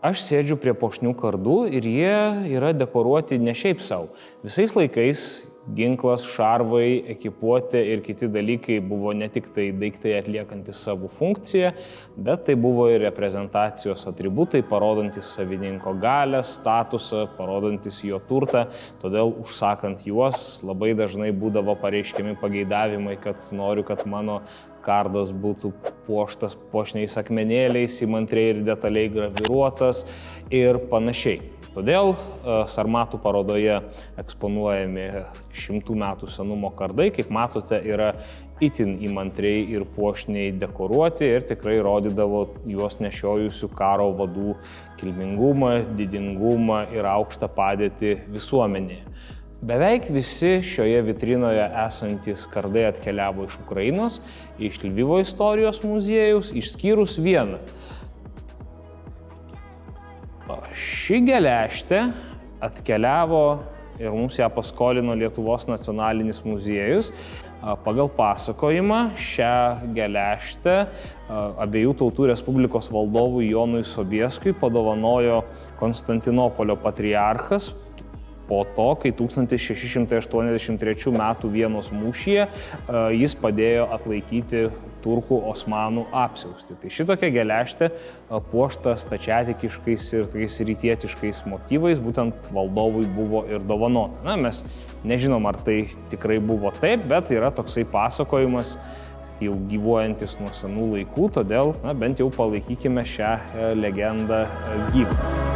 Aš sėdžiu prie puošnių kardų ir jie yra dekoruoti ne šiaip savo. Visais laikais ginklas, šarvai, ekipuotė ir kiti dalykai buvo ne tik tai daiktai atliekantis savo funkciją, bet tai buvo ir reprezentacijos atributai, parodantis savininko galią, statusą, parodantis jo turtą. Todėl užsakant juos labai dažnai būdavo pareiškiami pageidavimai, kad noriu, kad mano kardas būtų puoštas puošniais akmenėliais, įmantriai ir detaliai graviruotas ir panašiai. Todėl sarmatų parodoje eksponuojami 100 metų senumo kardai, kaip matote, yra itin įmantriai ir puošniai dekoruoti ir tikrai rodydavo juos nešiojusių karo vadų kilmingumą, didingumą ir aukštą padėtį visuomenėje. Beveik visi šioje vitrinoje esantys kardai atkeliavo iš Ukrainos, iš Lvivo istorijos muziejaus, išskyrus vieną. Ši geležtė atkeliavo ir mums ją paskolino Lietuvos nacionalinis muziejus. Pagal pasakojimą šią geležtę Abiejų tautų Respublikos valdovui Jonui Sobieskui padovanojo Konstantinopolio patriarchas po to, kai 1683 m. Vienos mūšyje jis padėjo atlaikyti turkų osmanų apsiaustį. Tai šitokia geležtė puošta stačiatikiškais ir tokiais rytietiškais motyvais būtent valdovui buvo ir dovanota. Na, mes nežinom, ar tai tikrai buvo taip, bet yra toksai pasakojimas jau gyvuojantis nuo senų laikų, todėl bent jau palaikykime šią legendą gyvą.